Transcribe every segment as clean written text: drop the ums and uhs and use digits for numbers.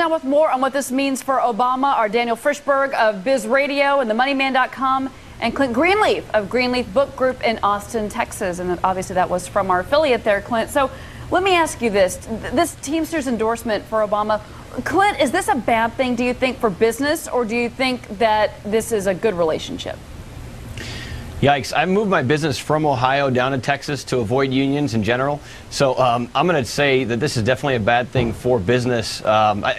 Now with more on what this means for Obama are Daniel Frishberg of BizRadio and the MoneyMan.com and Clint Greenleaf of Greenleaf Book Group in Austin, Texas. And obviously that was from our affiliate there, Clint. So let me ask you this Teamsters endorsement for Obama, Clint, is this a bad thing, do you think, for business, or do you think that this is a good relationship? Yikes. I moved my business from Ohio down to Texas to avoid unions in general. So I'm going to say that this is definitely a bad thing for business.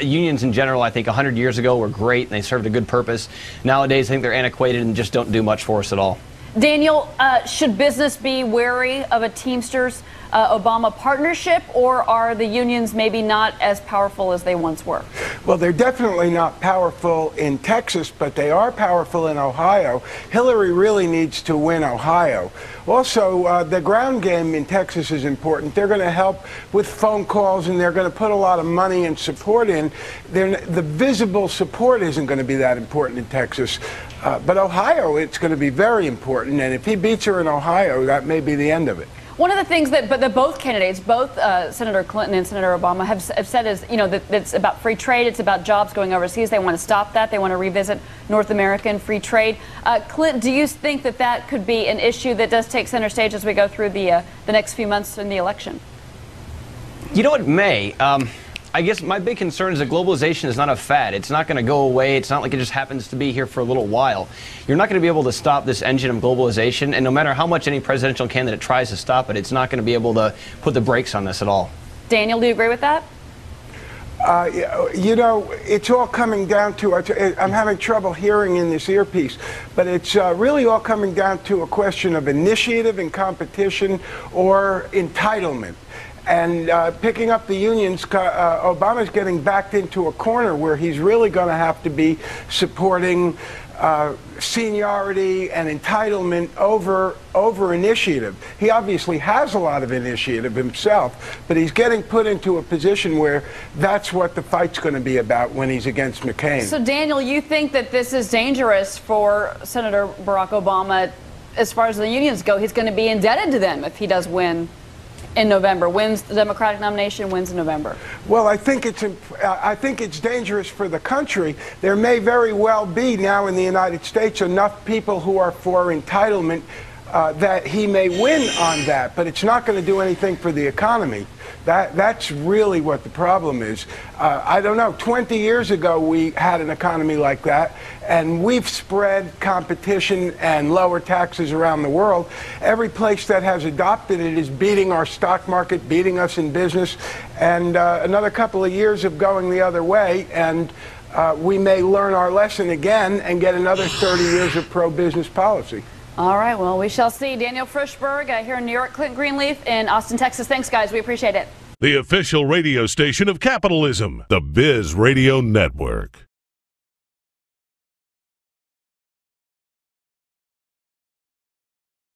Unions in general, I think 100 years ago were great and they served a good purpose. Nowadays, I think they're antiquated and just don't do much for us at all. Daniel, should business be wary of a Teamsters Obama partnership, or are the unions maybe not as powerful as they once were? Well, they're definitely not powerful in Texas, but they are powerful in Ohio. Hillary really needs to win Ohio. Also, the ground game in Texas is important. They're going to help with phone calls, and they're going to put a lot of money and support in. The visible support isn't going to be that important in Texas. But Ohio, it's going to be very important, and if he beats her in Ohio, that may be the end of it. One of the things that both candidates, both Senator Clinton and Senator Obama, have said is, you know, that it's about free trade, it's about jobs going overseas. They want to stop that. They want to revisit North American free trade. Clint, do you think that that could be an issue that does take center stage as we go through the next few months in the election? You know, it may. I guess my big concern is that globalization is not a fad. It's not going to go away. It's not like it just happens to be here for a little while. You're not going to be able to stop this engine of globalization, and no matter how much any presidential candidate tries to stop it, it's not going to be able to put the brakes on this at all. Daniel, do you agree with that? You know, it's all coming down to, I'm having trouble hearing in this earpiece, but it's really all coming down to a question of initiative and competition or entitlement. And picking up the unions, Obama's getting backed into a corner where he's really going to have to be supporting seniority and entitlement over initiative. He obviously has a lot of initiative himself, but he's getting put into a position where that's what the fight's going to be about when he's against McCain. So, Daniel, you think that this is dangerous for Senator Barack Obama as far as the unions go? He's going to be indebted to them if he does win in November, wins the Democratic nomination, wins in November. Well, I think it's dangerous for the country. There may very well be now in the United States enough people who are for entitlement that he may win on that, but it's not going to do anything for the economy. That's really what the problem is. I don't know, 20 years ago we had an economy like that, and we've spread competition and lower taxes around the world. Every place that has adopted it is beating our stock market, beating us in business, and another couple of years of going the other way, and we may learn our lesson again and get another 30 years of pro-business policy. All right, well, we shall see. Daniel Frishberg here in New York, Clint Greenleaf in Austin, Texas. Thanks, guys. We appreciate it. The official radio station of capitalism, the Biz Radio Network.